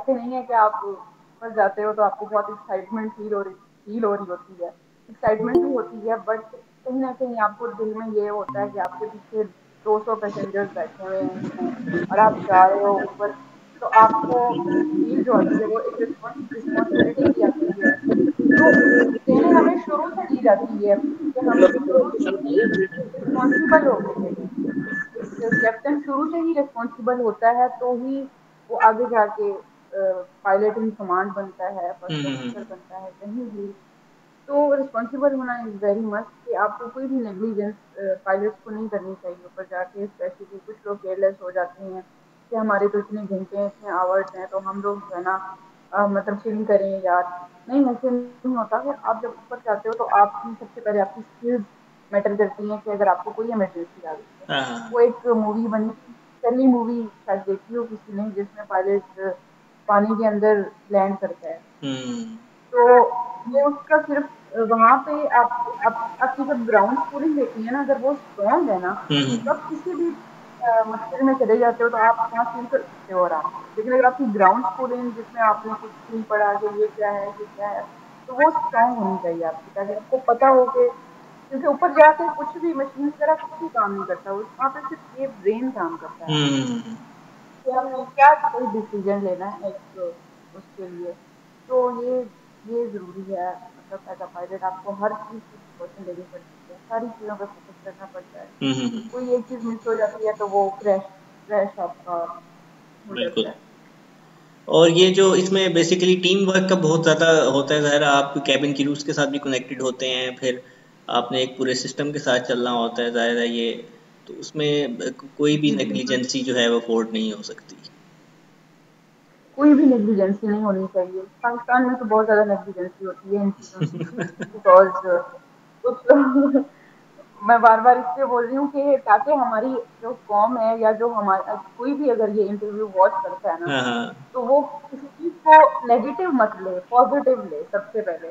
ऐसे नहीं है कि आप बस जाते हो तो आपको बहुत एक्साइटमेंट फील हो रही होती है। एक्साइटमेंट भी होती है, बट कहीं ना कहीं आपको दिल में ये होता है कि आपके पीछे 200 पैसेंजर्स बैठे हुए हैं और आप जा रहे हो ऊपर। तो आपको फील जो आती है वो एक रिस्पॉन्सिबिलिटी की आती है, जो ट्रेनिंग हमें शुरू से दी जाती है कि हम शुरू से ही रिस्पॉन्सिबल हो गए हैं। एक कैप्टन शुरू से ही रिस्पॉन्सिबल होता है तो ही वो आगे जाके पायलट इन कमांड बनता है, फर्स्ट ऑफिसर हम्म। बनता है कहीं भी। तो रिस्पॉन्सिबल होना इज वेरी मस्ट कि आपको कोई भी नेग्लिजेंस पायलट्स को नहीं करनी चाहिए ऊपर जाके। स्पेशली कुछ लोग केयरलेस हो जाते हैं कि हमारे तो इतने घंटे हैं, इतने आवर्स हैं, तो हम लोग जो है ना मतलब चिल करें यार। नहीं, ऐसे नहीं होता। फिर आप जब ऊपर जाते हो तो आपकी सबसे पहले आपकी स्किल्स मैटर करती हैं कि अगर आपको कोई इमरजेंसी आ गई है। हाँ हाँ। वो एक मूवी बनी थी, पहली मूवी शायद देखी हो किसी ने, जिसमें पायलट पानी के अंदर लैंड करता है। हम्म तो ये उसका सिर्फ वहां पे आपकी जब ग्राउंड स्कोरिंग देखी है ना, अगर वो स्ट्रॉन्ग है ना, तो हम्म। आप किसी भी मुश्किल में चले जाते हो तो आप वहाँ फील कर सकते हो आराम से। लेकिन अगर आपकी ग्राउंड स्कोरिंग जिसमें आपने कुछ नहीं पढ़ा कि ये क्या है ये क्या है, तो वो स्ट्रॉन्ग होनी चाहिए आपकी, ताकि आपको पता हो कि, क्योंकि ऊपर जाके कुछ भी मशीन वगैरह कुछ भी काम नहीं करता, वहाँ पे सिर्फ ये ब्रेन काम करता है आपका हम्म। कि हमें क्या कोई डिसीजन लेना है एक उसके लिए। तो ये जरूरी है, मतलब एज अ पायलट आपको हर चीज की प्रिकॉशन लेनी पड़ती है, सारी चीजों पे फोकस करना पड़ता है। हम्म। कोई एक चीज मिस हो जाती है तो वो क्रैश क्रैश आपका हो जाता बिल्कुल। है। और ये जो इसमें बेसिकली टीम वर्क का बहुत ज़्यादा होता है, ज़ाहिर है आप कैबिन क्रूज के साथ भी कनेक्टेड होते हैं, फिर आपने एक पूरे सिस्टम के साथ चलना होता है, ज़ाहिर है ये तो उसमें कोई भी जी बिल्कुल। नेग्लिजेंसी जो है वो अफोर्ड नहीं हो सकती। कोई भी नेग्लिजेंसी नहीं होनी चाहिए। पाकिस्तान में तो बहुत ज्यादा नेग्लिजेंसी होती है इन चीजों की, बिकॉज कुछ लोग मैं बार बार इसलिए बोल रही हूँ कि ताकि हमारी जो कॉम है या जो हमारा कोई भी अगर ये इंटरव्यू वॉच करता है ना, हाँ हाँ। तो वो किसी चीज को नेगेटिव मत ले, पॉजिटिव ले सबसे पहले।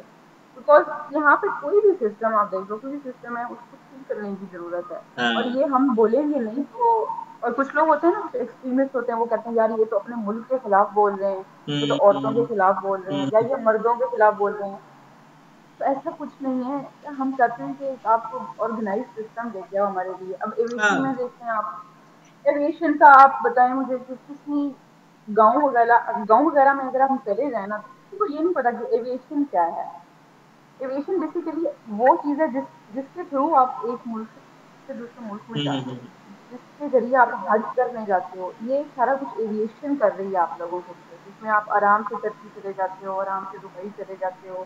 बिकॉज यहाँ पे कोई भी सिस्टम आप देख लो, कोई भी सिस्टम है उसको ठीक करने की जरूरत है। और हाँ। ये हम बोलेंगे नहीं तो, और कुछ लोग होते हैं ना, कुछ एक्सट्रीमिस्ट होते हैं, वो कहते हैं यार ये तो अपने मुल्क के खिलाफ बोल रहे हैं, ये तो औरतों के हम्म खिलाफ बोल रहे हैं, या हम्म। ये मर्दों के खिलाफ बोल रहे हैं। तो ऐसा कुछ नहीं है। हम चाहते हैं कि एक आप ऑर्गेनाइज सिस्टम लेके आओ हमारे लिए। अब एविएशन में हाँ देखते हैं आप, एविएशन का आप बताएं मुझे कि किसी गांव वगैरह में अगर हम चले जाए ना, तो किसी को ये नहीं पता कि एविएशन क्या है। एविएशन बेसिकली वो चीज है जिसके थ्रू आप एक मुल्क से दूसरे मुल्क में जाते हो, हम्म। जिसके जरिए आप हज करने जाते हो। ये सारा कुछ एविएशन कर रही है आप लोगों के लिए, जिसमें आप आराम से टर्की चले जाते हो, आराम से दुबई चले जाते हो।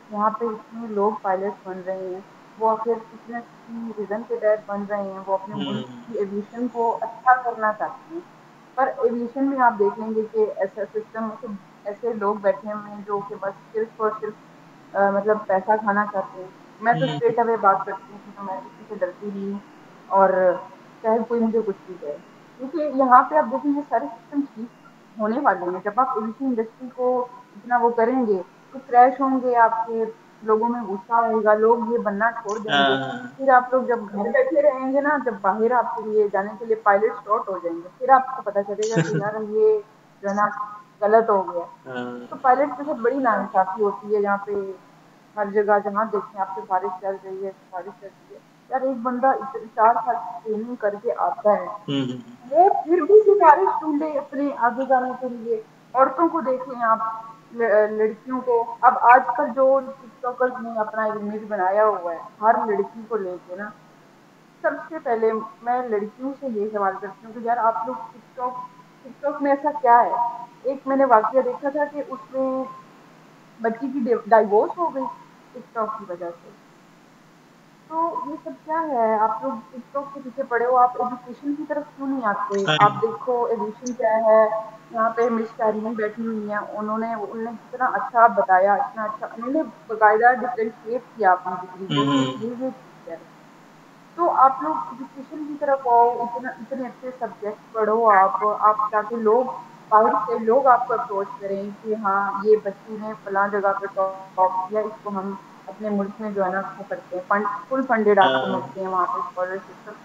यहाँ पे इतने लोग पायलट बन रहे हैं, वो आखिर किसी न किसी रीजन के तहत बन रहे हैं, वो अपने मुल्क हम्म। की एविएशन को अच्छा करना चाहते हैं। पर एविएशन में आप देख लेंगे कि ऐसा सिस्टम में कि ऐसे लोग बैठे हुए हैं जो कि बस सिर्फ और सिर्फ मतलब पैसा खाना चाहते हैं। मैं तो हम्म। स्ट्रेट अवे बात करती हूँ कि तो मैं किसी से डरती नहीं हूँ, और चाहे कोई मुझे कुछ भी कहे, क्योंकि यहाँ पे आप देखेंगे सारे सिस्टम ठीक होने वाले हैं। जब आप एविएशन इंडस्ट्री को इतना वो करेंगे तो क्रैश होंगे आपके, लोगों में गुस्सा आएगा, लोग ये बनना छोड़ देंगे। हाँ। फिर आप लोग जब घर बैठे रहेंगे ना, जब बाहर आपके लिए जाने के लिए पायलट शॉर्ट हो जाएंगे, फिर आपको पता चलेगा कि यार ये जो है ना गलत हो गया। हाँ। तो पायलट के साथ बड़ी नाइंसाफी होती है यहाँ पे। हर जगह जहाँ देखें आप सिफारिश चल रही है, सिफारिश चल रही है। यार एक बंदा इतने 4 साल की ट्रेनिंग करके आता है, वो फिर भी सिफारिश ढूंढे अपने आगे जाने के लिए। औरतों को देखें आप, लड़कियों को। अब आजकल जो टिकटॉकर्स ने अपना इमेज बनाया हुआ है हर लड़की को लेके ना, सबसे पहले मैं लड़कियों से ये सवाल करती हूँ कि यार आप लोग टिकटॉक टिकटॉक में ऐसा क्या है। एक मैंने वाकया देखा था कि उसमें बच्ची की डाइवोर्स हो गई टिकटॉक की वजह से। तो ये सब क्या है, आप लोग टिकटॉक के पीछे पड़े हो, आप एजुकेशन की तरफ क्यों नहीं आते। आप हाँ। देखो एजुकेशन क्या है। यहाँ पे मिस शारीन बैठी हुई हैं, उन्होंने उन्होंने कितना अच्छा बताया, इतना अच्छा उन्होंने बकायदा डिफ्रेंशिएट किया अपनी डिग्री को कि ये चीज है। तो आप लोग एजुकेशन की तरफ आओ, इतना इतने अच्छे सब्जेक्ट पढ़ो आप ताकि लोग बाहर से लोग आपको अप्रोच करें कि हाँ ये बच्ची ने फला जगह पे टॉप किया, इसको हम अपने मुल्क में जो है ना वो करते हैं, फंड फुल फंडेड आपको हाँ। मिलते हैं वहाँ पे स्कॉलरशिप सब।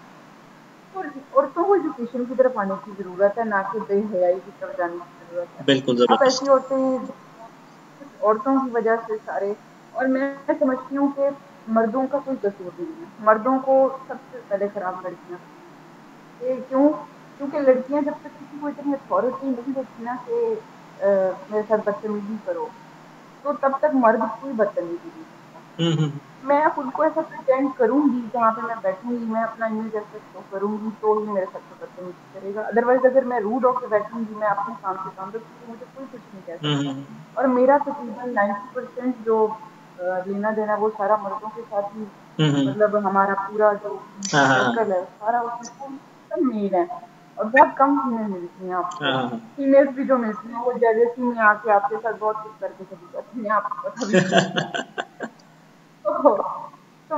तो औरतों को एजुकेशन की तरफ आने की ज़रूरत है, ना कि बेहयाई की तरफ जाने की ज़रूरत है। बिल्कुल अब ऐसी जबरदस्त। औरतें, कुछ औरतों की वजह से सारे, और मैं समझती हूँ कि मर्दों का कोई कसूर नहीं है। मर्दों को सबसे पहले खराब लड़कियाँ करती हैं। ये क्यों? क्योंकि लड़कियाँ जब तक किसी को इतनी अथॉरिटी नहीं देती ना कि मेरे साथ बदतमीज़ी करो, तो तब तक मर्द कोई बदतमीज़ी नहीं करता। हम्म। मैं खुद को ऐसा प्रिटेंड करूँगी, जहाँ पे मैं बैठूँगी, मैं अपना इमेज ऐसा शो करूँगी, तो ही मेरे साथ कोई बदतमीज़ी करेगा। अदरवाइज़ अगर मैं रूड होके बैठूँगी, मैं अपने काम से काम रखूँगी, मुझे कोई कुछ नहीं कह सकता। हम्म। और मेरा तकरीबन 90% जो लेना-देना, वो सारा मर्दों के साथ ही, हम्म। मतलब हमारा पूरा जो हाँ हाँ हाँ सर्कल है, सारा उसमें सब मेल है, और बहुत कम फीमेल मिलती हैं हाँ आपको। हाँ हाँ। फीमेल्स भी जो मिलती हैं, वो जेलसी में आके आपके साथ बहुत कुछ करके चली जाती हैं, आपको पता भी नहीं चलता। तो तो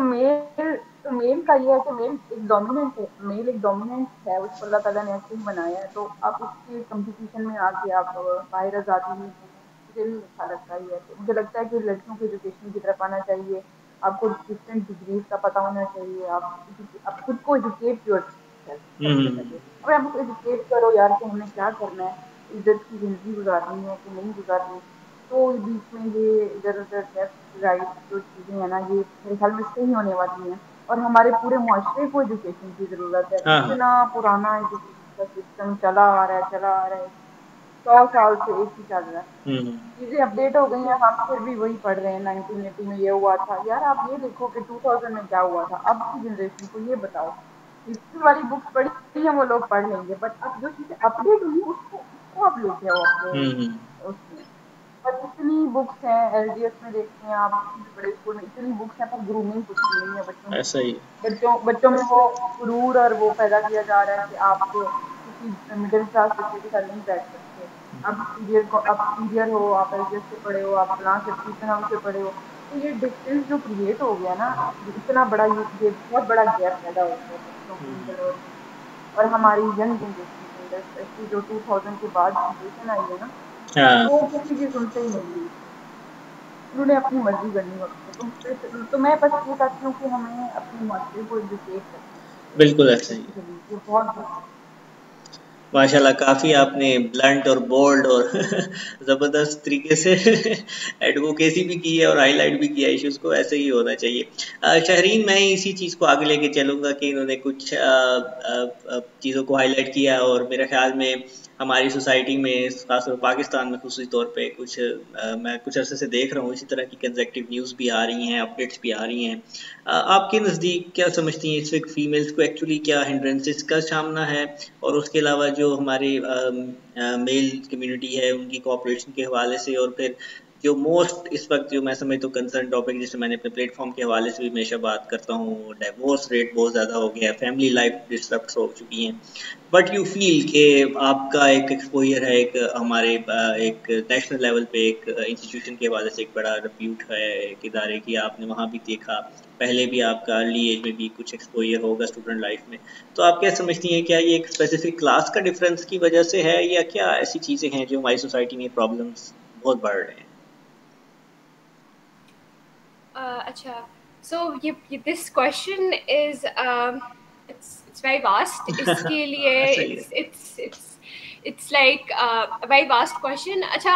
मेल का ये है कि मेल एक डोमिनेंट है, उसको अल्लाह ताला ने ऐसे ही बनाया है। तो आप उसके कंपटीशन में आके आप बाहर आज़ादी में घूमें, मुझे नहीं अच्छा लगता ये। तो मुझे लगता है कि लड़कियों को एजुकेशन की तरफ आना चाहिए, आपको डिफरेंट डिग्रीज का पता होना चाहिए, आप खुद को एजुकेट योरसेल्फ सबसे हम्म। पहले। अगर आप एजुकेट करो यार कि हमने क्या करना है, इज्जत की जिंदगी गुजारनी है कि नहीं गुजारनी, तो बीच में ये इधर उधर लेफ्ट राइट जो चीजें हैं ना, ये मेरे ख्याल में सही होने वाली हैं। और हमारे पूरे मुआशरे को एजुकेशन की जरूरत है। हाँ हाँ। इतना पुराना एजुकेशन का सिस्टम चला आ रहा है, 100 साल से एक ही चल रहा है। हम्म। चीजें अपडेट हो गई हैं, हम फिर भी वही पढ़ रहे हैं, 1980 में ये हुआ था। यार आप ये देखो कि 2000 में क्या हुआ था, अब की जनरेशन को ये बताओ। हिस्ट्री वाली बुक्स पढ़ी है वो लोग पढ़ लेंगे, बट अब जो चीजें अपडेट हुई उसको आप लेके आओ अपने हम्म। उसमें। पर इतनी बुक्स हैं, एलडीएस में देखते हैं आप, किसी भी बड़े स्कूल में इतनी बुक्स हैं, पर ग्रूमिंग कुछ भी नहीं है बच्चों की। ऐसा ही। बच्चों में वो गुरूर और वो पैदा किया जा रहा है कि आप किसी मिडिल क्लास बच्चे के साथ नहीं बैठ सकते। आप सुपीरियर हो, आप एलडीएस से पढ़े हो, आप फलां से ट्यूशन हाउस से पढ़े हो। तो ये डिस्टेंस जो क्रिएट हो गया ना, इतना बड़ा ये बहुत बड़ा गैप पैदा हो गया बच्चों के अंदर और हमारी यंग जनरेशन के अंदर, स्पेशली जो 2000 के बाद जनरेशन आई है ना, हाँ। वो किसी की सुनते ही नहीं है। उन्होंने अपनी मर्जी करनी होती है। तो मैं बस ये चाहती हूँ कि हमें अपने माशरे को एजुकेट करना चाहिए बिल्कुल ऐसा ही। बेसिकली, ये बहुत जरूरी माशाल्लाह काफ़ी आपने ब्लंट और बोल्ड और ज़बरदस्त तरीके से एडवोकेसी भी की है और हाईलाइट भी किया है इश्यूज़ को। ऐसे ही होना चाहिए। शहरीन, मैं इसी चीज़ को आगे लेके चलूँगा कि इन्होंने कुछ चीज़ों को हाईलाइट किया और मेरे ख़्याल में हमारी सोसाइटी में, खासतौर पाकिस्तान में खुसूसी तौर पे कुछ मैं कुछ अरसे से देख रहा हूँ इसी तरह की कंसेक्टिव न्यूज़ भी आ रही हैं, अपडेट्स भी आ रही हैं। आपके नज़दीक क्या समझती हैं इस वक्त फीमेल्स को एक्चुअली क्या हिंड्रेंसेस का सामना है, और उसके अलावा जो हमारे मेल कम्युनिटी है उनकी कोऑपरेशन के हवाले से, और फिर जो मोस्ट इस वक्त जो मैं समझता हूँ कंसर्न टॉपिक, जिससे मैंने अपने प्लेटफॉर्म के हवाले से भी हमेशा बात करता हूँ, डिवोर्स रेट बहुत ज़्यादा हो गया है, फैमिली लाइफ डिस्टर्ब हो चुकी हैं। बट यू फील कि आपका एक एक्सपोजर है, एक हमारे एक नेशनल लेवल पे एक इंस्टीट्यूशन के हवाले से एक बड़ा रिप्यूट है एक इदारे की, आपने वहाँ भी देखा, पहले भी आपका अर्ली एज में भी कुछ एक्सपोजर होगा स्टूडेंट लाइफ में। तो आप क्या समझती हैं, क्या ये एक स्पेसिफिक क्लास का डिफरेंस की वजह से है, या क्या ऐसी चीज़ें हैं जो हमारी सोसाइटी में प्रॉब्लम्स बहुत बढ़ रहे हैं? अच्छा, so ये this question is it's very vast. इसके लिए सही है। it's like a very vast question. अच्छा,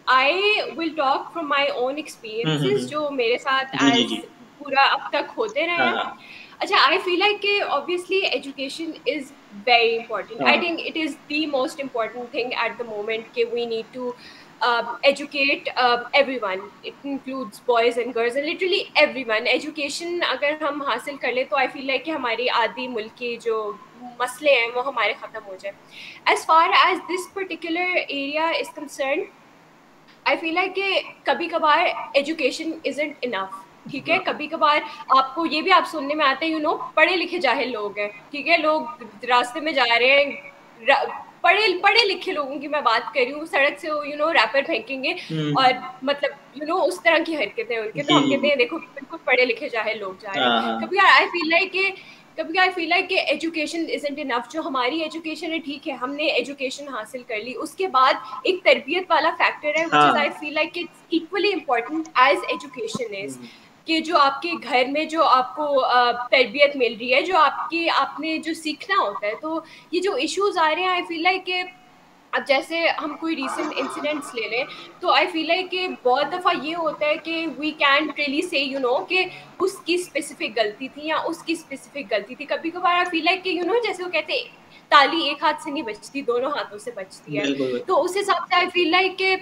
I will talk from my own experiences जो मेरे साथ जी जी as जी। पूरा अब तक होते रहे हाँ हैं. हाँ अच्छा, I feel like कि obviously education is very important. I हाँ। think it is the most important thing at the moment कि we need to educate everyone. It includes boys and girls and literally everyone. Education अगर हम हासिल कर ले तो I feel like कि हमारी आधी मुल्क की जो मसले हैं वो हमारे ख़त्म हो जाए. As far as this particular area is concerned, I feel like कि कभी कभार एजुकेशन इजंट इनफ. ठीक है, कभी कभार आपको ये भी आप सुनने में आते हैं, पढ़े लिखे जाहिल लोग हैं. ठीक है, लोग रास्ते में जा रहे हैं, पढ़े पढ़े लिखे लोगों की मैं बात कर रही हूँ, सड़क से रैपर फेंकेंगे और मतलब उस तरह की हरकतें हैं उनके, तो जी हम जी कहते जी। हैं देखो बिल्कुल पढ़े लिखे जाहिल लोग जा रहे हाँ हैं. हाँ। कभी आई फील लाइक कि एजुकेशन इजंट इनफ. जो हमारी एजुकेशन है, ठीक है, हमने एजुकेशन हासिल कर ली, उसके बाद एक तरबियत वाला फैक्टर है, विच इज आई हाँ। Feel like it's equally important as education is. कि जो आपके घर में जो आपको तरबियत मिल रही है, जो आपने जो सीखना होता है, तो ये जो इश्यूज आ रहे हैं, आई फील लाइक कि अब जैसे हम कोई रीसेंट इंसिडेंट्स ले लें, तो आई फील लाइक कि बहुत दफ़ा ये होता है कि वी कैन रियली से कि उसकी स्पेसिफिक गलती थी या उसकी स्पेसिफिक गलती थी। कभी कभार आई फील लाइक कि जैसे वो कहते हैं, ताली एक हाथ से नहीं बजती, दोनों हाथों से बजती है। तो उस हिसाब से आई फील लाइक कि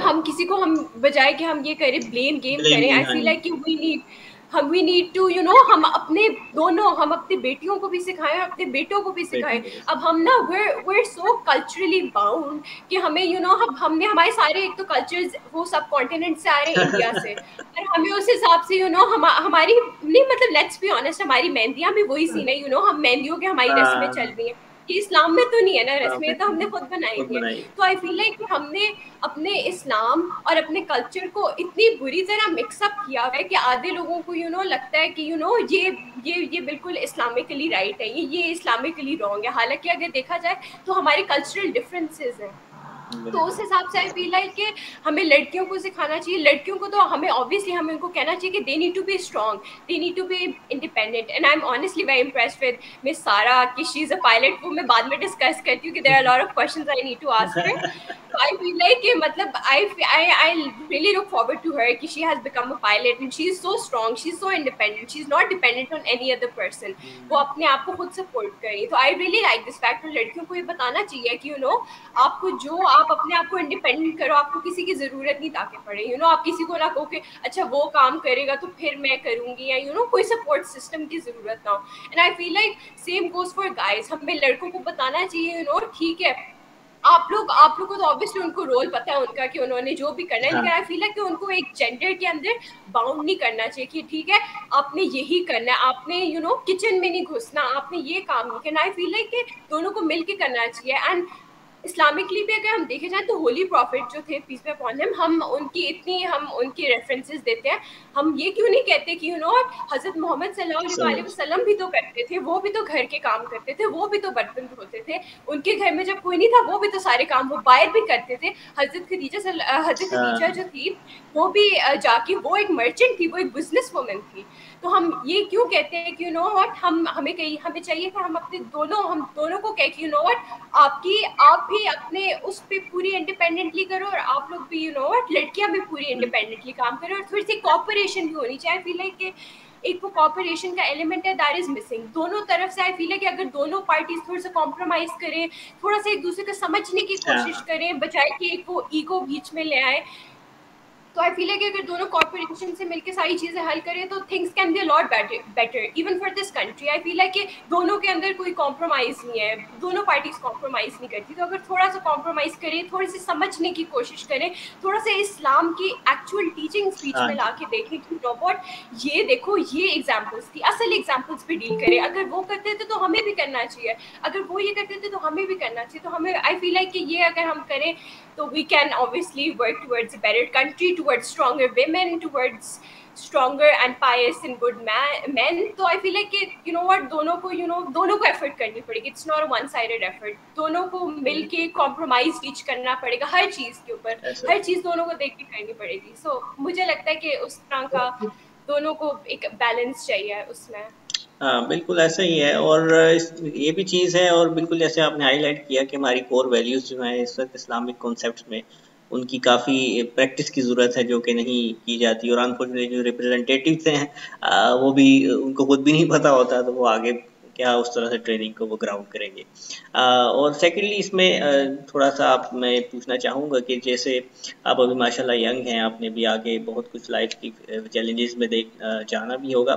हम किसी को, हम बजाय कि हम ये करें ब्लेम गेम करें, आई फील लाइक कि वी नीड टू हम अपने बेटियों को भी सिखाएं, अपने बेटों को भी सिखाएं। अब हम ना we're so culturally bound कि हमें हमने हमारे सारे एक तो कल्चर्स वो सब कॉन्टिनेंट से आ रहे हैं, इंडिया से, और हमें उस हिसाब से हमारी नहीं, मतलब लेट्स बी ऑनेस्ट, हमारी मेहंदियां भी वही सी नहीं, हम मेहंदियों की हमारी रस्में चल रही हैं, कि इस्लाम में तो नहीं है ना रस्में, तो हमने खुद बनाई हुई है। तो आई फील लाइक हमने अपने इस्लाम और अपने कल्चर को इतनी बुरी तरह मिक्सअप किया है कि आधे लोगों को लगता है कि ये बिल्कुल इस्लामिकली राइट है, ये इस्लामिकली रॉन्ग है, हालांकि अगर देखा जाए तो हमारे कल्चरल डिफरेंसेस हैं। तो उस हिसाब से आई फील लाइक कि हमें लड़कियों को सिखाना चाहिए, लड़कियों को तो हमें ऑब्वियसली हमें उनको कहना चाहिए कि they need to be strong, they need to be independent. And I am honestly very impressed with miss Sara कि शी इज अ पायलट। वो मैं बाद में डिस्कस करती हूँ कि there are lot of questions I need to ask her. So I feel like मतलब I really look forward to her कि she has become a pilot and she is so strong, she is so independent, she is not dependent on any other person. वो अपने आप को खुद support करी। तो I really like this fact। और लड़कियों को ये बताना चाहिए कि आपको आप अपने आप को इंडिपेंडेंट करो, आपको किसी की जरूरत नहीं ताकि पड़े। आप किसी को ना कहो कि अच्छा वो काम करेगा तो फिर मैं करूंगी, या कोई सपोर्ट सिस्टम की जरूरत ना हो। And I feel like same goes for guys. हमें लड़कों को बताना चाहिए ठीक है, आप लोग को तो ऑब्वियसली उनको रोल पता है उनका कि उन्होंने जो भी करना है, लेकिन आई फील है कि उनको एक जेंडर के अंदर बाउंड नहीं करना चाहिए कि ठीक है आपने यही करना है, आपने किचन में नहीं घुसना, आपने ये काम नहीं करना। आई फील है कि दोनों को मिलके करना चाहिए। एंड इस्लामिकली भी अगर हम देखे जाए तो होली प्रॉफिट जो थे, पीस बी अपॉन हिम, हम उनकी रेफरेंसेस देते हैं। हम ये क्यों नहीं कहते कि हजरत मोहम्मद सल्लल्लाहु अलैहि वसल्लम भी तो करते थे, वो भी तो घर के काम करते थे, वो भी तो बर्तन धोते थे, उनके घर में जब कोई नहीं था वो भी तो सारे काम वो बाहर भी करते थे। हजरत खदीजा जो थी वो भी जाके, वो एक मर्चेंट थी, वो एक बिजनेस वुमन थी। तो हम ये क्यों कहते हैं कि हमें चाहिए कि हम दोनों को कहे कि आप भी अपने उस पे पूरी इंडिपेंडेंटली करो, और आप लोग भी लड़कियां भी पूरी इंडिपेंडेंटली काम करो, और थोड़ी सी कॉपरेशन भी होनी चाहिए। आई फील लाइक कि एक वो कॉपरेशन का एलिमेंट है दैट इज मिसिंग दोनों तरफ से। आई फील है कि अगर दोनों पार्टीज थोड़ा सा कॉम्प्रोमाइज करें, थोड़ा सा एक दूसरे को समझने की कोशिश करें, बजाय कि एक वो ईगो बीच में ले आए, तो आई फील है कि अगर दोनों कॉर्पोरेशन से मिलकर सारी चीजें हल करें तो things can be a lot better even for this country. I feel है कि दोनों के अंदर कोई कॉम्प्रोमाइज नहीं है, दोनों पार्टीज कॉम्प्रोमाइज नहीं करती। तो अगर थोड़ा सा कॉम्प्रोमाइज करें, थोड़ी सी समझने की कोशिश करें, थोड़ा सा इस्लाम की एक्चुअल टीचिंग्स बीच में ला के देखें कि रोबोट ये देखो ये एग्जाम्पल्स थी, असल एग्जाम्पल्स पे डील करें। अगर वो करते थे तो हमें भी करना चाहिए, अगर वो ये करते थे तो हमें भी करना चाहिए। तो हमें आई फील लाइक कि ये अगर हम करें तो we can obviously work towards a better country, towards stronger women, towards stronger and pious and good men. तो I feel like कि दोनों को effort करनी पड़ेगी। It's not a one-sided effort. दोनों को मिलके compromise reach करना पड़ेगा हर चीज के ऊपर, हर चीज दोनों को देख के करनी पड़ेगी। So मुझे लगता है कि उस तरह का दोनों को एक बैलेंस चाहिए उसमें। हाँ बिल्कुल ऐसा ही है। और ये भी चीज़ है, और बिल्कुल जैसे आपने हाईलाइट किया कि हमारी कोर वैल्यूज़ जो हैं इस वक्त इस्लामिक कॉन्सेप्ट्स में, उनकी काफ़ी प्रैक्टिस की ज़रूरत है जो कि नहीं की जाती। और अनफॉर्चुनेटली जो रिप्रेजेंटेटिव्स हैं वो भी, उनको खुद भी नहीं पता होता, तो वो आगे क्या उस तरह से ट्रेनिंग को वो ग्राउंड करेंगे। और सेकेंडली इसमें थोड़ा सा आप मैं पूछना चाहूँगा कि जैसे आप अभी माशाल्लाह यंग हैं, आपने भी आगे बहुत कुछ लाइफ की चैलेंजेस में जाना भी होगा।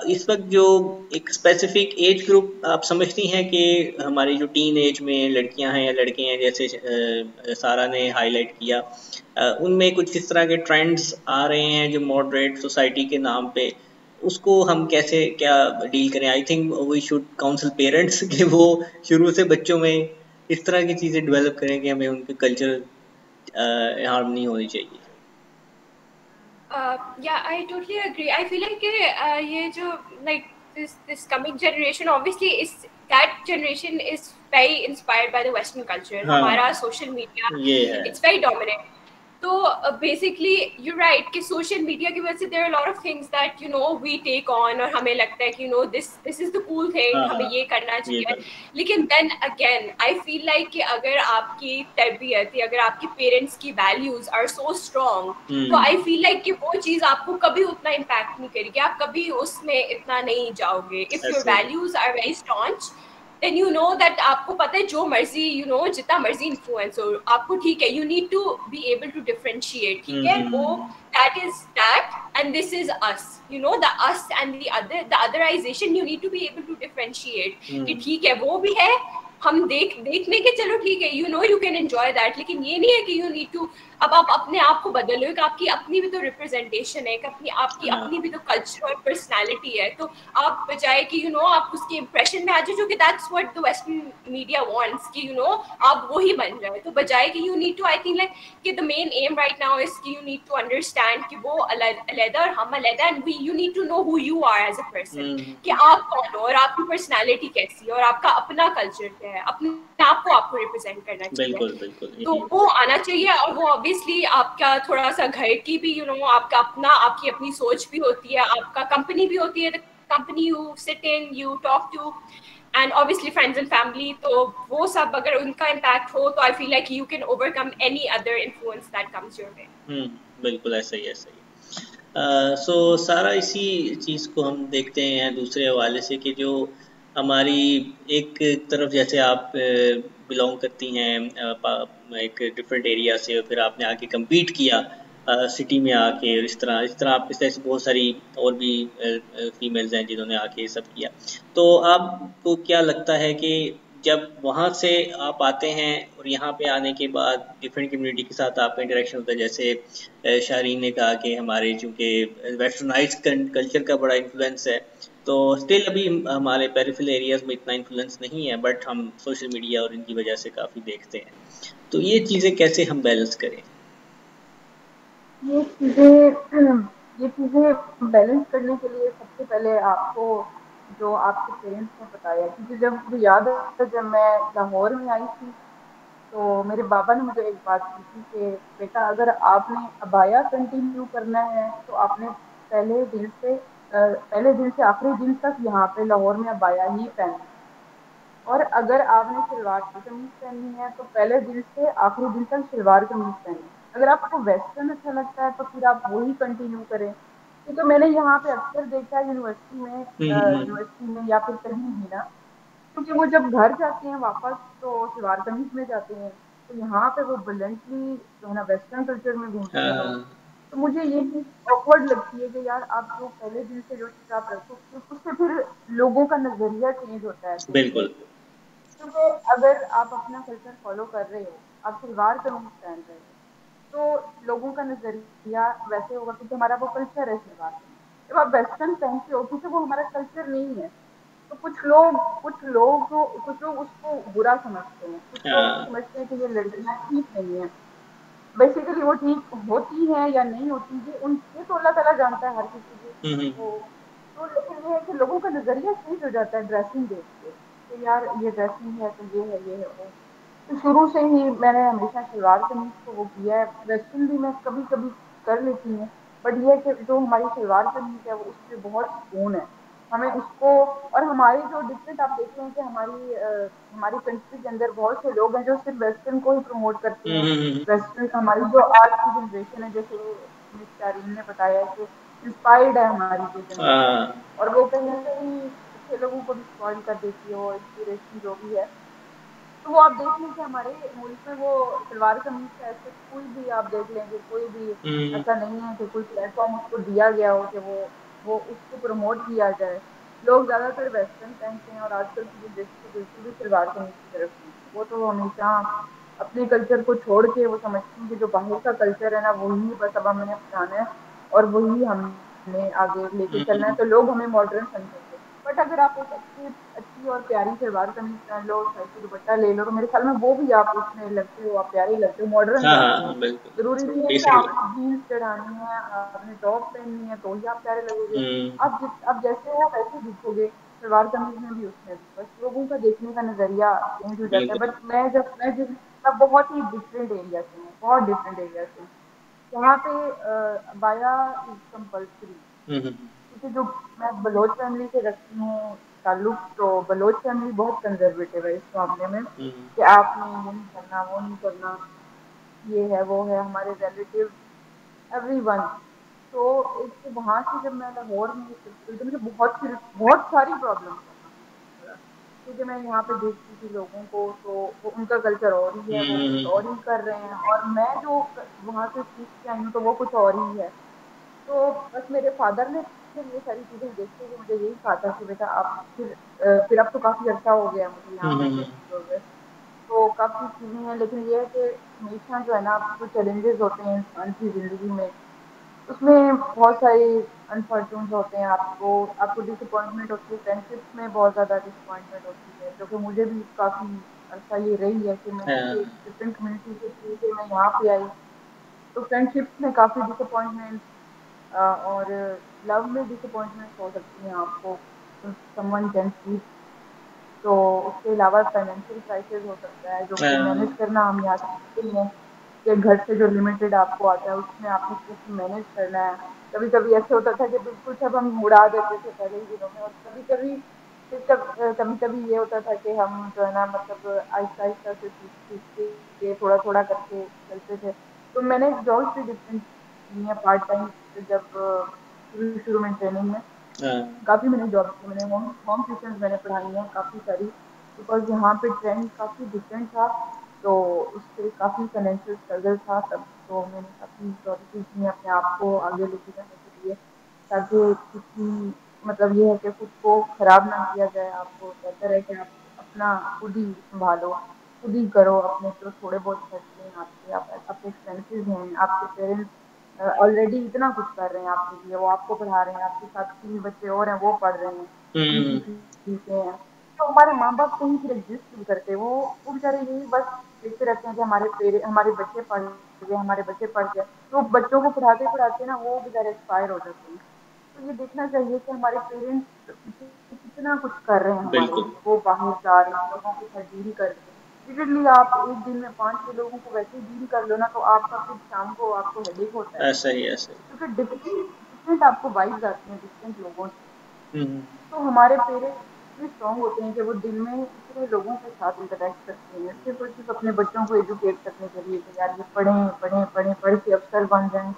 इस वक्त जो एक स्पेसिफिक एज ग्रुप आप समझती हैं कि हमारी जो टीन एज में लड़कियां हैं या लड़के हैं, जैसे सारा ने हाईलाइट किया, उनमें कुछ इस तरह के ट्रेंड्स आ रहे हैं जो मॉडरेट सोसाइटी के नाम पे, उसको हम कैसे क्या डील करें? I think we should counsel parents कि वो शुरू से बच्चों में इस तरह की चीज़ें डेवलप करें कि हमें उनके कल्चर हार्म नहीं होनी चाहिए। Yeah, I totally agree. I feel like ये जो like this coming generation obviously is that generation is very inspired by the Western culture. हमारा social media, ये है, it's very dominant. तो बेसिकली यू राइट कि सोशल मीडिया की वजह से there are lot of things that we take on, और हमें लगता है कि this is the cool thing, हमें ये करना चाहिए। लेकिन then again I feel like कि अगर आपकी तरबियत या अगर आपके पेरेंट्स की वैल्यूज आर सो स्ट्रॉन्ग, तो आई फील लाइक कि वो चीज आपको कभी उतना इम्पैक्ट नहीं करेगी, आप कभी उसमें इतना नहीं जाओगे। If your values are very strong, then you know that आपको पता है जो मर्जी जितना मर्जी इन्फ्लुएंस हो आपको, ठीक है, you need to be able to differentiate, ठीक है, वो that is that and this is us, the us and the otherization, you need to be able to differentiate कि ठीक है वो भी है, हम देखने के चलो ठीक है, you can enjoy that, लेकिन ये नहीं है कि you need to अब आप अपने आप को बदल लो, आपकी अपनी भी तो रिप्रेजेंटेशन है, आपकी अपनी भी तो कल्चर और पर्सनालिटी है, तो आप बजाय कि आप उसके इम्प्रेशन में आ जाओ, जो कि that's what the western media wants कि आप वही बन जाए, तो बजाय कि you need to, I think like कि the main aim right now is कि यू नीड टू अंडरस्टैंड कि वो अलग और हम अलग, and you need to know who you are as a person, कि आप कौन हो और आपकी पर्सनालिटी कैसी है और आपका अपना कल्चर क्या है, अपने आप को आपको रिप्रेजेंट करना चाहिए। बिल्कुल, तो वो आना चाहिए, और वो ऑब्वियसली आपका थोड़ा सा घर की भी आपका अपना, आपकी अपनी सोच भी होती है, आपका कंपनी भी होती है, company you sit in, you talk to, and obviously friends and family, तो वो सब अगर उनका impact हो, तो I feel like you can overcome any other influence that comes your way. बिल्कुल ऐसा ही सो सारा इसी चीज़ को हम देखते हैं दूसरे हवाले से कि जो हमारी एक तरफ जैसे आप बिलोंग करती हैं एक डिफरेंट एरिया से, और फिर आपने आके कम्पीट किया सिटी में आके, और इस तरह आप इस तरह से बहुत सारी और भी फीमेल्स हैं जिन्होंने आके ये सब किया। तो आपको क्या लगता है कि जब वहाँ से आप आते हैं और यहाँ पे आने के बाद डिफरेंट कम्युनिटी के साथ आपका इंटरेक्शन होता है, जैसे शारीन ने कहा कि हमारे चूँकि वेस्टर्नाइज्ड कल्चर का बड़ा इन्फ्लुएंस है, तो स्टिल अभी हमारे पेरिफेरल एरियाज में इतना इन्फ्लुएंस नहीं है, बट हम सोशल मीडिया और इनकी वजह से काफ़ी देखते हैं। तो ये चीज़ें कैसे हम बैलेंस करें? ये चीज़ें बैलेंस करने के लिए सबसे पहले आपको जो आपके पेरेंट्स ने बताया, क्योंकि जब मुझे याद है जब मैं लाहौर में आई थी, तो मेरे बाबा ने मुझे एक बात की थी कि बेटा अगर आपने अबाया कंटिन्यू करना है तो आपने पहले दिन से आखिरी दिन तक यहाँ पे लाहौर में अबाया ही पहनना है, और अगर आपने सलवार कमीज पहननी है तो पहले दिन से आखिरी दिन तक सलवार कमीज पहननी है। अगर आपको वेस्टर्न अच्छा लगता है तो फिर आप वही कंटिन्यू करें, क्योंकि मैंने यहाँ पे अक्सर देखा है यूनिवर्सिटी में या फिर कहीं भी ना, क्योंकि वो जब घर जाते हैं वापस तो सलवार कमीज में जाते हैं, तो यहाँ पे वो ब्लंटली जो है ना वेस्टर्न कल्चर में घूमते हैं लोग। तो मुझे ये चीज ऑकवर्ड लगती है कि यार आप जो पहले दिन से जो चीज आप रखो, उससे फिर लोगों का नजरिया चेंज होता है देखने बिल्कुल। से। क्योंकि अगर आप अपना कल्चर फॉलो कर रहे हो, आप सलवार कमीज पहन रहे हो, तो लोगों का नजरिया वैसे होगा क्योंकि हमारा वो कल्चर है सलवार कमीज। जब आप वेस्टर्न पहनते हो क्योंकि वो हमारा कल्चर नहीं है, तो कुछ लोग उसको बुरा समझते हैं, कुछ लोग समझते हैं कि ये लड़कियां ठीक नहीं है। बेसिकली वो ठीक होती है या नहीं होती, ये तो अल्लाह ताला जानता है हर किसी की वो। तो लेकिन ये है कि लोगों का नजरिया चेंज हो जाता है ड्रेसिंग देख के कि यार ये ड्रेसिंग है तो ये है वो। तो शुरू से ही मैंने हमेशा सलवार कमीज को वो किया है। वेस्टर्न भी मैं कभी कभी कर लेती हूँ, बट ये है कि जो हमारी सलवार कमीज है वो उसमें बहुत सुकून है। हमें उसको, और हमारी जो डिफरेंट आप देख रहे हैं कि हमारी कंट्री के अंदर बहुत से लोग हैं जो सिर्फ वेस्टर्न को ही प्रमोट करते हैं। वेस्टर्न हमारी जो आज की जनरेशन है, जैसे मिस शारीन ने बताया कि इंस्पायर्ड है हमारी जो जनरेशन, और वो कहीं ना कहीं अच्छे लोगों को भी स्पॉइल कर देती है, वो इंस्पिरेशन जो भी है। तो वो आप देख लें कि हमारे मुल्क में वो सलवार कमीज का ऐसे कोई भी आप देख लेंगे, कोई भी ऐसा नहीं है कि कोई प्लेटफॉर्म उसको दिया गया हो कि वो उसको प्रमोट किया जाए। लोग ज्यादातर वेस्टर्न पहनते हैं और आजकल की जनरेशन तो बिल्कुल भी सलवार कमीज की तरफ नहीं है। वो तो हमेशा अपने कल्चर को छोड़ के वो समझते हैं कि जो बाहर का कल्चर है ना वही बस अब हमने अपनाना है और वही हमने आगे लेके चलना है, तो लोग हमें मॉडर्न समझेंगे। बट अगर आप एक अच्छी अच्छी और प्यारी सलवार कमीज पहन लो, साइड दुपट्टा ले लो, तो मेरे ख्याल में वो भी आप उसमें लगते हो, आप प्यारे लगते हो, मॉडर्न लगते हो। जरूरी नहीं है कि आपने जीन्स चढ़ानी है, आपने टॉप पहननी है तो ही आप प्यारे लगोगे। आप जैसे हो वैसे दिखोगे सलवार कमीज में भी, उसमें भी। बस लोगों का देखने का नजरिया चेंज हो जाता है। बट मैं बहुत ही डिफरेंट एरिया से हूँ, बहुत डिफरेंट एरिया से हूँ। यहाँ पे अबाया इज कंपल्सरी, क्योंकि जो मैं बलोच फैमिली से रखती हूँ ताल्लुक, तो बलोच फैमिली बहुत कंजर्वेटिव है इस मामले में कि आपने ये नहीं करना, वो नहीं करना, ये है वो है, हमारे रिलेटिव एवरीवन। तो एक तो वहां से जब मैं लाहौर में शिफ्ट हुई तो मुझे बहुत सारी प्रॉब्लम का सामना करना पड़ा, क्योंकि मैं यहाँ पे देखती थी लोगों को, तो वो उनका कल्चर और ही है, वो कुछ और ही कर रहे हैं, और मैं जो वहां से सीख के आई हूँ तो वो कुछ और ही है। तो बस मेरे फादर ने फिर ये सारी चीजें देखते हुए मुझे यही कहा था कि बेटा आप फिर अब तो काफी अच्छा हो गया मुझे यहाँ पे शिफ्ट हुए, तो काफी चीजें हैं, लेकिन ये है कि हमेशा जो है ना जो चैलेंजेस होते हैं इंसान की जिंदगी में, उसमें बहुत सारे अनफॉर्चून्स होते हैं, आपको आपको डिसअपॉइंटमेंट होती है, फ्रेंडशिप्स में बहुत ज्यादा डिसअपॉइंटमेंट होती है, जो कि मुझे भी काफी अर्सा ये रही है कि मैं क्योंकि एक डिफरेंट कम्युनिटी से थी कि मैं यहाँ पे आई, तो फ्रेंडशिप्स में काफी डिसअपॉइंटमेंट और लव में डिसअपॉइंटमेंट हो सकती हैं आपको, समवन कैन चीट। तो उसके अलावा फाइनेंशियल क्राइसिस हो सकता है जो कि मैनेज करना हम यहाँ से सीखते हैं कि घर से जो लिमिटेड आपको आता है उसमें आपने कैसे मैनेज करना है। कभी कभी ऐसे होता था कि बिल्कुल सब हम उड़ा देते थे पहले ही दिनों में, और कभी कभी फिर कभी कभी ये होता था कि हम जो है ना मतलब आहिस्ता आहिस्ता से सीख सीख के थोड़ा थोड़ा करके चलते थे। तो मैंने जॉब्स भी डिफरेंट की हैं पार्ट टाइम, जब शुरू शुरू में ट्रेनिंग में काफी मैंने जॉब की, मैंने होम होम ट्यूशंस मैंने पढ़ाई हैं काफी सारी, बिकॉज यहाँ पे ट्रेंड काफी डिफरेंट था, तो उससे काफी फाइनेंशियल स्ट्रगल था तब, तो मैंने काफी जॉब की अपने आप को आगे लेके जाने के लिए, ताकि किसी मतलब ये है कि खुद को खराब ना किया जाए, आपको बेहतर है कि आप अपना खुद ही संभालो, खुद ही करो, अपने जो थोड़े बहुत खर्चे हैं आपके, आपके एक्सपेंसेस हैं, आपके पेरेंट्स ऑलरेडी इतना कुछ कर रहे हैं आपके लिए, वो आपको पढ़ा रहे हैं, आपके साथ 3 बच्चे और हैं वो पढ़ रहे हैं, उनकी फीसें हैं, तो हमारे माँ बाप कहीं फिर एग्जिस्ट नहीं करते, वो बेचारे यही बस देखते रहते हैं कि हमारे बच्चे पढ़ गए, हमारे बच्चे पढ़ गए, तो बच्चों को पढ़ाते पढ़ाते ना वो बेचारे एक्सपायर हो जाते हैं। तो ये देखना चाहिए कि हमारे पेरेंट्स पीछे कितना कुछ कर रहे हैं हमारे लिए, वो बाहर जा रहे हैं, लोगों के साथ डील कर रहे हैं। इजीली आप एक दिन में 5-6 लोगों को वैसे ही डील कर लो ना, तो आपका फिर शाम को आपको हेडेक होता है, ऐसा ही ऐसा ही। क्योंकि डिफरेंट डिफरेंट आपको वाइब्स आती हैं डिफरेंट लोगों से। तो हमारे पेरेंट्स इतने स्ट्रांग होते हैं कि वो दिन में इतने लोगों के साथ इंटरेक्ट करते हैं सिर्फ और सिर्फ अपने बच्चों को एजुकेट करने के लिए कि यार ये पढ़ें पढ़ें पढ़ें, पढ़ के अफसर बन जाएं।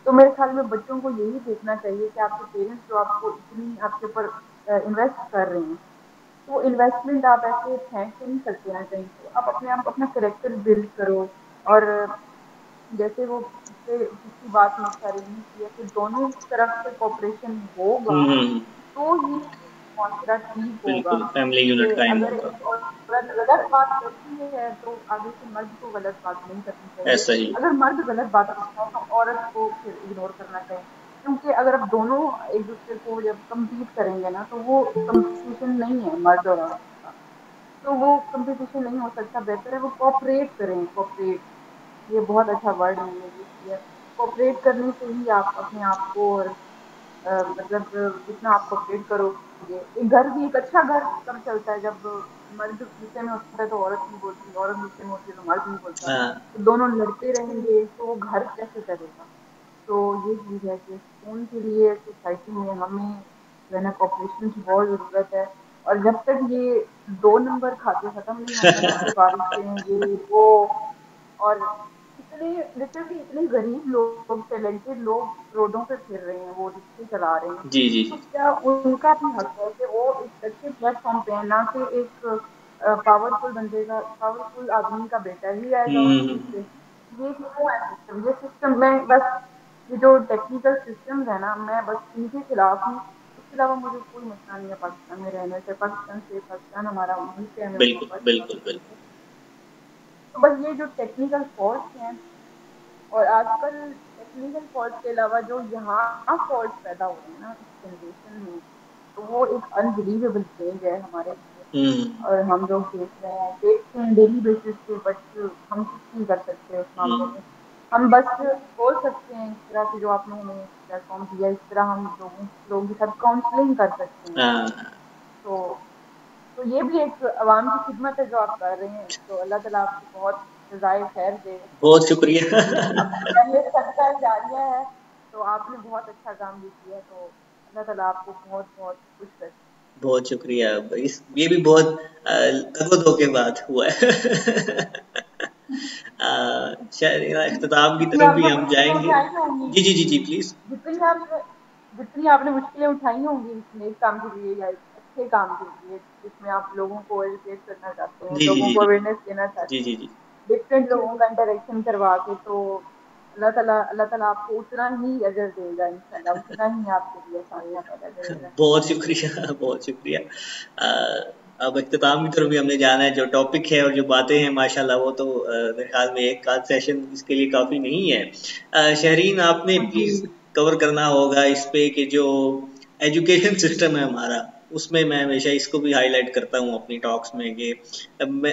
तो मेरे ख्याल में बच्चों को यही देखना चाहिए कि आपके पेरेंट्स जो आपको इतनी आपके ऊपर इन्वेस्ट कर रहे हैं, तो वो इन्वेस्टमेंट आप ऐसे फेंक के नहीं सकते ना कहीं, तो आप अपने आप अपना करेक्टर बिल्ड करो। और जैसे वो पिछली बात में एक सारी नहीं की है कि दोनों तरफ से कोऑपरेशन होगा तो ही माशरा ठीक होगा। बिल्कुल फैमिली कि यूनिट कायम अगर होगा। एक औरत गलत बात करती है तो आगे से मर्द को गलत बात नहीं करनी चाहिए, ऐसा ही। अगर मर्द गलत बात करता है तो औरत को फिर इग्नोर करना चाहिए, क्योंकि अगर अब दोनों एक दूसरे को जब कम्पीट करेंगे ना, तो वो कंपटीशन नहीं है मर्द और औरत का, तो वो कंपटीशन नहीं हो सकता, बेहतर है वो कोऑपरेट करें। कोऑपरेट, ये बहुत अच्छा वर्ड मैंने यूज किया, कोऑपरेट करने से ही आप अपने आप को और मतलब जितना आप कोऑपरेट करोगे, एक घर भी एक अच्छा घर तब चलता है जब मर्द गुस्से में होता है तो औरत नहीं बोलती, औरत गुस्से में होती है तो मर्द नहीं बोलता, तो दोनों लड़ते रहेंगे तो वो घर कैसे चलेगा। तो ये चीज है कि सुकून के लिए सोसाइटी में हमें जो है ना कोऑपरेशन की बहुत जरूरत है, और जब तक ये 2 नंबर खाते खत्म नहीं होंगे ना, सिफारिशें ये वो, और इतने लिटरली इतने गरीब लोग टैलेंटेड लोग रोडों पे फिर रहे हैं, वो रिक्शे चला रहे हैं, जी जी तो जी। क्या उनका भी हक है कि वो एक अच्छे प्लेटफॉर्म पे है, ना कि एक पावरफुल बंदे का, पावरफुल आदमी का बेटा ही आएगा उस सीट पे। ये क्यों है सिस्टम, ये सिस्टम में बस ये जो टेक्निकल सिस्टम्स है ना, मैं बस इनके खिलाफ हूँ। उसके अलावा मुझे कोई मसला नहीं है पाकिस्तान में रहने से, पाकिस्तान हमारा मुल्क है, हमें बिल्कुल मोहब्बत है बिल्कुल पाकिस्तान बिल्कुल। से। तो बस ये जो टेक्निकल फॉल्ट हैं, और आजकल टेक्निकल फॉल्ट के अलावा जो यहाँ फॉल्ट पैदा हो रहे हैं ना इस जनरेशन में, तो वो एक अनबिलीवेबल चेंज है हमारे लिए, और हम लोग देख रहे हैं, देखते हैं डेली बेसिस पे, बट हम कुछ नहीं कर सकते उस मामले में। हम बस बोल सकते हैं इस तरह से, जो आपने हमें प्लेटफॉर्म दिया, इस तरह हम लोगों के साथ काउंसलिंग कर सकते हैं। तो तो ये भी एक अवाम की खिदमत है जो आप कर रहे हैं, तो अल्लाह ताला आपको बहुत सजाए खैर दे। बहुत शुक्रिया। ये सदका जारिया है, तो आपने बहुत अच्छा काम भी किया, तो अल्लाह ताला आपको बहुत बहुत खुश रखे। बहुत शुक्रिया। ये भी बहुत तगदो के बाद हुआ है। शायद इख्तिताम की तरफ भी हम जाएंगे। जी जी जी जी प्लीज। जितनी आपने मुश्किलें उठाई होंगी इस नेक काम के लिए या अच्छे काम के लिए, जिसमें आप लोगों को एजुकेट करना चाहते हैं, जी जी लोगों जी को जी अवेयरनेस देना जी चाहते जी हैं, जी डिफरेंट लोगों का इंटरेक्शन करवा के, तो अल्लाह ताला आपको उतना ही अजर देगा इंशाल्लाह, उतना ही आपके लिए आसानियां पैदा करेगा। बहुत शुक्रिया, बहुत शुक्रिया। अब इख्तिताम की तरफ भी हमने जाना है। जो टॉपिक है और जो बातें हैं माशाल्लाह, वो तो मेरे ख्याल में एक आध सेशन इसके लिए काफ़ी नहीं है। शहरीन, आपने प्लीज़ कवर करना होगा इस पे कि जो एजुकेशन सिस्टम है हमारा, उसमें मैं हमेशा इसको भी हाईलाइट करता हूँ अपनी टॉक्स में कि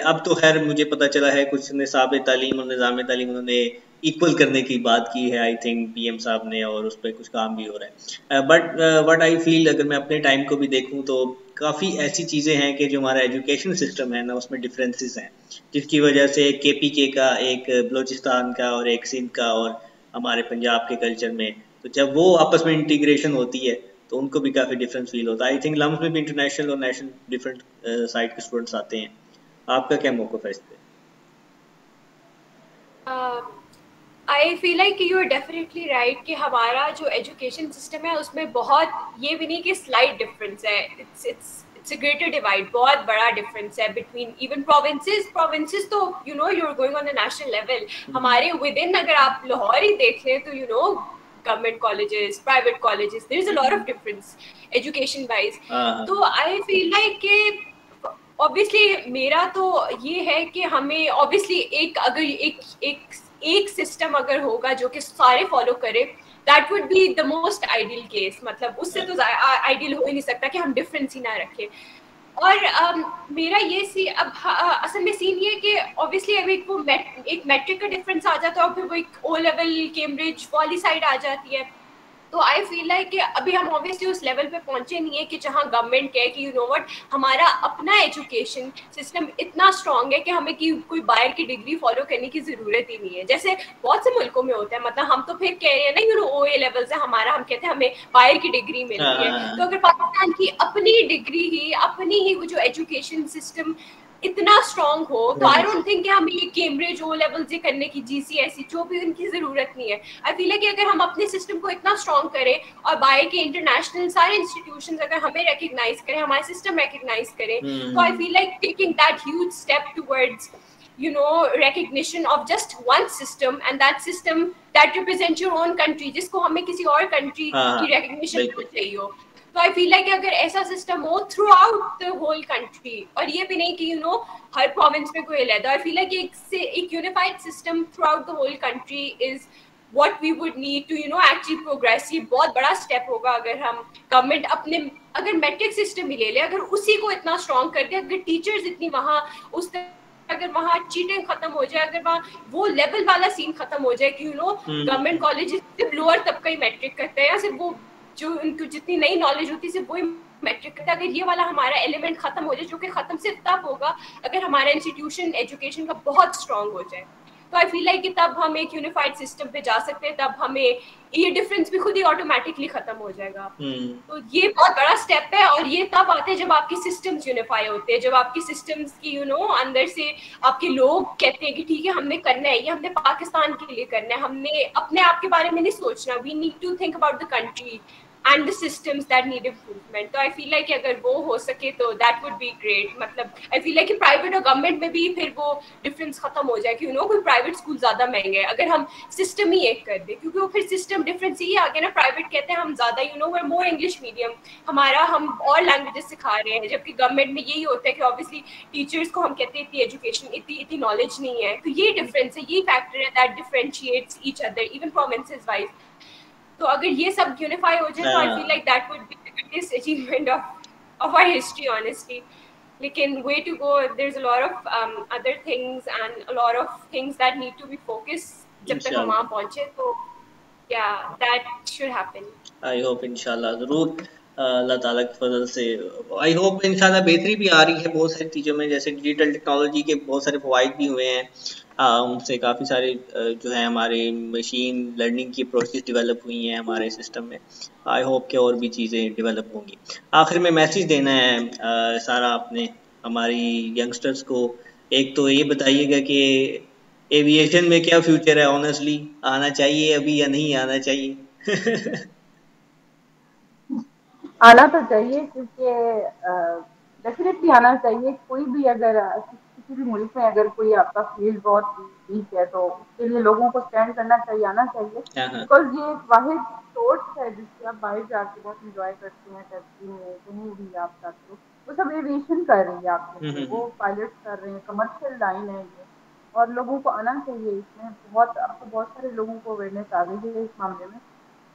अब तो खैर मुझे पता चला है कुछ निसाब तालीम और निज़ाम तालीम उन्होंने इक्वल करने की बात की है, आई थिंक पीएम साहब ने, और उस पर कुछ काम भी हो रहा है। बट व्हाट आई फील, अगर मैं अपने टाइम को भी देखूं तो काफ़ी ऐसी चीज़ें हैं कि जो हमारा एजुकेशन सिस्टम है ना, उसमें डिफरेंसेस हैं, जिसकी वजह से एक केपीके का, एक बलोचिस्तान का और एक सिंध का और हमारे पंजाब के कल्चर में, तो जब वो आपस में इंटीग्रेशन होती है तो उनको भी काफ़ी डिफरेंस फील होता है। आई थिंक लम्स में भी इंटरनेशनल और नेशनल डिफरेंट साइड के स्टूडेंट्स आते हैं। आपका क्या मौक़िफ़ है इस पे? I feel like you are definitely right कि हमारा जो एजुकेशन सिस्टम है उसमें बहुत, ये भी नहीं कि स्लाइट डिफरेंस है, इट्स अ ग्रेटर डिवाइड, बहुत बड़ा डिफरेंस है बिटवीन इवन प्रोविंसेस तो you know you are going on the national level. हमारे विद इन अगर आप लाहौर ही देख लें तो you know government colleges, private colleges, there is a lot of difference education wise. तो आई फील लाइक कि ऑब्वियसली मेरा तो ये है कि हमें ऑब्वियसली एक सिस्टम अगर होगा जो कि सारे फॉलो करे, that would be the most ideal case. मतलब उससे तो आइडियल हो ही नहीं सकता कि हम डिफरेंस ही ना रखें। और मेरा ये असल में सीन ये कि ऑब्वियसली अभी एक मैट्रिक का डिफरेंस आ जाता है और फिर वो एक ओ लेवल कैम्ब्रिज वाली साइड आ जाती है। तो आई फील लाइक कि अभी हम ऑब्वियसली उस लेवल पे पहुंचे नहीं है कि जहां गवर्नमेंट कहे कि यू नो व्हाट, हमारा अपना एजुकेशन सिस्टम इतना स्ट्रांग है कि हमें कोई बाहर की डिग्री फॉलो करने की जरूरत ही नहीं है, जैसे बहुत से मुल्कों में होता है। मतलब हम तो फिर कह रहे हैं ना, यू नो ओए लेवल से हमारा, हम कहते हैं हमें बाहर की डिग्री मिल रही है। तो अगर पाकिस्तान की अपनी डिग्री ही, अपनी ही वो जो एजुकेशन सिस्टम इतना स्ट्रांग हो, तो आई डोंट थिंक कि हमें ये कैम्ब्रिज ओ लेवल से करने की, जीसीएसई जो भी उनकी जरूरत नहीं है। आई फील है कि अगर हम अपने सिस्टम को इतना स्ट्रांग करें और बाहर के इंटरनेशनल सारे इंस्टीट्यूशंस अगर हमें रिकग्नाइज करें, हमारे सिस्टम रिकग्नाइज करें, तो I feel like taking that huge step towards you know recognition of just one system, and that system that represents your own country, जिसको हमें किसी और कंट्री की रिकग्निशन चाहिए हो। तो आई फील लाइक अगर ऐसा सिस्टम हो throughout the whole country, और ये भी नहीं कि यू नो हर प्रोविंस में कोई अलग, आई फील लाइक एक unified system throughout the whole country is what we would need to you know actually progress। ये बहुत बड़ा स्टेप होगा अगर हम गवर्नमेंट अपने, अगर मैट्रिक सिस्टम ही ले ले, अगर उसी को इतना स्ट्रॉन्ग कर दे, अगर टीचर्स इतनी वहाँ उस, अगर वहाँ चीटिंग खत्म हो जाए, अगर वहाँ वो लेवल वाला सीन खत्म हो जाए कि यू नो गवर्नमेंट कॉलेज सिर्फ लोअर तबका ही मैट्रिक करते हैं, या सिर्फ वो जो उनको जितनी नई नॉलेज होती है सिर्फ वही मैट्रिक करता है, अगर ये वाला हमारा एलिमेंट खत्म हो जाए, जो कि खत्म सिर्फ तब होगा अगर हमारा इंस्टीट्यूशन एजुकेशन का बहुत स्ट्रांग हो जाए। तो आई फील लाइक कि तब हम एक यूनिफाइड सिस्टम पे जा सकते हैं, तब हमें ये डिफरेंस भी खुद ही ऑटोमेटिकली खत्म हो जाएगा। तो ये बहुत बड़ा स्टेप है, और ये तब आते हैं जब आपके सिस्टम्स यूनिफाई होते हैं, जब आपके सिस्टम्स की यू नो अंदर से आपके लोग कहते हैं कि ठीक है हमने करना है, ये हमने पाकिस्तान के लिए करना है, हमने अपने आप के बारे में नहीं सोचना, we need to think about the country and the systems that need improvement। तो I feel like अगर वो हो सके तो that would be great। मतलब I feel like कि private और government में भी फिर वो difference खत्म हो जाए कि you know कोई private school ज़्यादा महंगे है, अगर हम system ही एक कर दे, क्योंकि वो फिर system difference ही आ गया ना। private कहते हैं हम ज़्यादा you know we're more English medium, हमारा हम और languages सिखा रहे हैं, जबकि government में यही होता है कि obviously teachers को हम कहते हैं इतनी education, इतनी knowledge नहीं है। तो ये difference है, ये factor है that differentiates each other even provinces wise। तो अगर ये सब यूनिफाई हो जाए तो I feel like that would be the greatest achievement of our history honestly. लेकिन way to go, there is a lot of other things and a lot of things that need to be focused जब तक हम वहां पहुंचे। तो yeah that should happen. I hope इंशाल्लाह जरूर। अल्लाह ताला के फजल से आई होप इंशाल्लाह बेहतरी भी आ रही है बहुत सारी चीज़ों में, जैसे डिजिटल टेक्नोलॉजी के बहुत सारे फवाइद भी हुए हैं। उनसे काफ़ी सारे जो है हमारे मशीन लर्निंग की अप्रोचेस डेवलप हुई हैं हमारे सिस्टम में। आई होप कि और भी चीज़ें डेवलप होंगी। आखिर में मैसेज देना है सारा आपने हमारी यंगस्टर्स को। एक तो ये बताइएगा कि एविएशन में क्या फ्यूचर है, ऑनेस्टली आना चाहिए अभी या नहीं आना चाहिए? आना तो चाहिए, क्योंकि डेफिनेटली आना चाहिए। कोई भी अगर किसी भी मुल्क में अगर कोई आपका फील्ड बहुत वीक है तो उसके लिए लोगों को स्टैंड करना चाहिए, आना चाहिए। हाँ हाँ। बिकॉज ये एक वाहिद सोर्स है जिससे आप बाहर जाके बहुत इंजॉय करते हैं, टर्की में कहीं भी आप जाते हो। वो सब एविएशन कर रही है आपके लिए, हम्म। वो पायलट कर रहे हैं, कमर्शियल लाइन है ये। और लोगों को आना चाहिए इसमें। बहुत अब तो बहुत सारे लोगों को अवेयरनेस आ गई है इस मामले में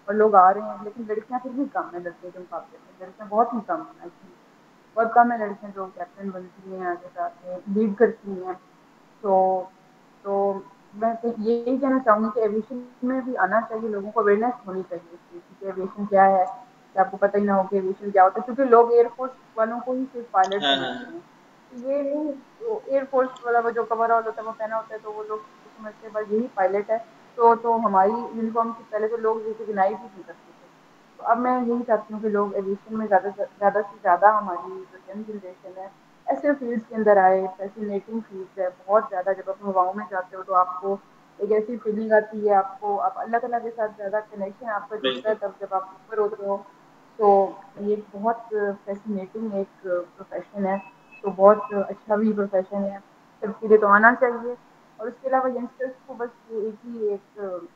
और लोग आ रहे हैं। लेकिन लड़कियां फिर भी कम है लड़कियों के मुकाबले में, लड़कियां बहुत ही कम है एक्चुअली। बहुत कम है लड़कियां जो कैप्टन बनती हैं, आगे जाके लीड करती हैं। तो तो मैं तो यही कहना चाहूंगी कि एविएशन में भी आना चाहिए, लोगों को अवेयरनेस होनी चाहिए इस चीज़ की कि एविएशन क्या है, कि आपको पता ही ना हो कि एविएशन क्या होता है। क्योंकि लोग एयरफोर्स वालों को ही सिर्फ पायलट हाँ हाँ समझते हाँ। हैं। तो ये नहीं, तो एयरफोर्स वाला वो जो कवर ऑल होता है वो पहना होता है तो वो लोग समझते हैं बस यही पायलट है। तो हमारी यूनिफॉर्म से पहले तो लोग रिकॉग्नाइज ही नहीं करते थे। तो अब मैं यही चाहती हूँ कि लोग एविएशन में से ज़्यादा हमारी जो यंग जनरेशन है ऐसे फील्ड्स के अंदर आए। फैसिनेटिंग फील्ड्स है बहुत ज़्यादा। जब आप हवाओं में जाते हो तो आपको एक ऐसी फीलिंग आती है, आपको आप अल्लाह ताला के साथ ज़्यादा कनेक्शन आपका जुड़ता है बिल्कुल। तब जब आप ऊपर होते हो। तो ये एक बहुत फैसिनेटिंग एक प्रोफेशन है। तो बहुत अच्छा भी प्रोफेशन है। सबके लिए तो आना चाहिए। और उसके अलावा यंगस्टर्स को बस ये एक ही एक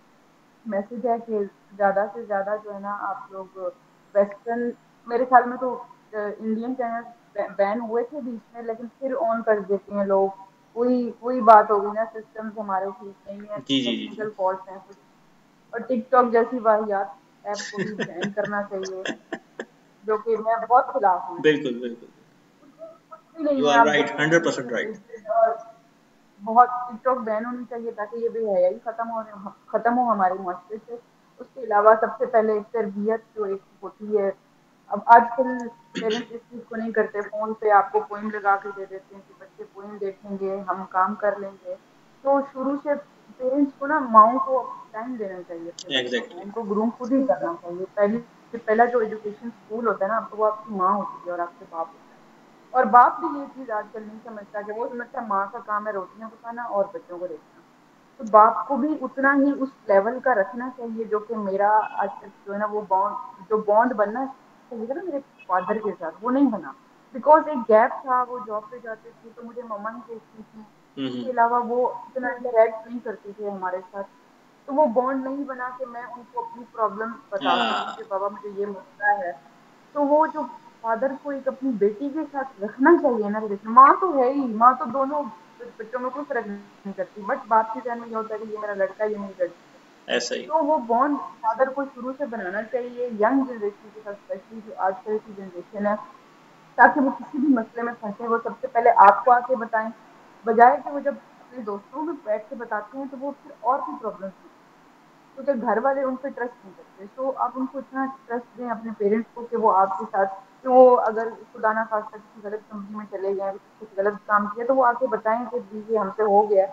मैसेज है कि ज़्यादा से ज़्यादा जो है ना आप लोग वेस्टर्न, मेरे ख्याल में तो इंडियन चैनल बैन हुए थे बीच में लेकिन फिर ऑन कर देते हैं लोग। वही वही बात हो गई ना, सिस्टम्स हमारे ठीक नहीं है, जी जी जी जी। टेक्निकल फॉल्ट हैं कुछ। और टिकटॉक जैसी वाहियात ऐप को भी बैन करना चाहिए, जो कि मैं बहुत खिलाफ हूँ इसके। बिल्कुल बिल्कुल। कुछ भी नहीं यू है, आर आप राइट, बच्चों को 100% राइट। एजुकेटेड और बहुत टिकटॉक बैन होनी चाहिए ताकि ये बेहयाई खत्म हो हमारे मुआशरे से। उसके अलावा सबसे पहले तरबियत जो एक होती है, अब आजकल पेरेंट्स इस चीज़ को नहीं करते। फ़ोन पे आपको पोइम लगा के दे देते हैं कि बच्चे पोइम देखेंगे, हम काम कर लेंगे। तो शुरू से पेरेंट्स को ना, माँओं को टाइम देना चाहिए अपने बच्चों को, एग्जैक्टली। उनको ग्रूम खुद ही करना चाहिए। पहला जो एजुकेशन स्कूल होता है ना, तो वो आपकी माँ होती है और आपके बाप होता है। और बाप भी ये चीज़ आजकल नहीं समझता कि वो समझता है माँ का काम है रोटियां पकाना और बच्चों को देखना। तो बाप को भी उतना ही उस लेवल का रखना चाहिए जो कि मेरा आज तक जो है ना वो बॉन्ड बनना चाहिए था ना मेरे फादर के साथ, वो नहीं बना। बिकॉज एक गैप था, वो जॉब पे जाते थे तो मुझे मम्मा ही देखती थी। उसके हम्म। अलावा वो इतना इंटरेक्ट नहीं करते थे हमारे साथ। तो वो बॉन्ड नहीं बना के मैं उनको अपनी प्रॉब्लम बता सकूं कि हाँ। बाबा मुझे ये मसला है। तो वो जो फादर को एक अपनी बेटी के साथ रखना चाहिए ना रिलेशन, माँ तो है ही, माँ तो दोनों बच्चों में कोई फर्क नहीं करती, बट बाप के ध्यान में ये होता है कि ये मेरा लड़का है, ये मेरी लड़की है। ऐसा ही। तो वो बॉन्ड फादर को शुरू से बनाना चाहिए यंग जनरेशन के साथ, स्पेशली जो आजकल की जनरेशन है, ताकि वो किसी भी मसले में फंसे वो सबसे पहले आपको आके बताएं, बजाय कि वो जब अपने दोस्तों में बैठ के बताते हैं तो वो फिर और भी प्रॉब्लम्स होती हैं। क्योंकि घर वाले उन पे ट्रस्ट नहीं करते। तो आप उनको इतना ट्रस्ट दें अपने पेरेंट्स को कि वो आपके साथ, कि वो अगर खुदा ना खास्ता किसी गलत कंपनी में चले गए, कुछ गलत काम किया, तो वो आके बताएं कि जी ये हमसे हो गया।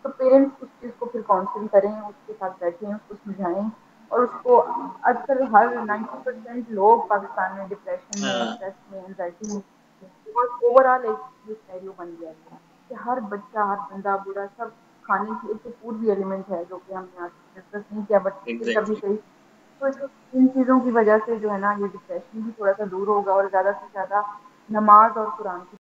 तो पेरेंट्स उस चीज़ को फिर काउंसलिंग करें, उसके साथ बैठें, उसको समझाएं। और उसको, आजकल हर 90% लोग पाकिस्तान में डिप्रेशन में, हाँ। स्ट्रेस में, एंजाइटी में, ओवरऑल एक ये सिनेरियो बन गया है कि हर बच्चा, हर बंदा, बूढ़ा सब, खाने की एक तो फूड भी एलिमेंट है जो कि हमने आज डिस्कस नहीं किया, बट फिर कभी एग्जैक्टली। सही। तो इन चीज़ों की वजह से जो है ना ये डिप्रेशन भी थोड़ा सा दूर होगा और ज़्यादा से ज़्यादा नमाज और कुरान की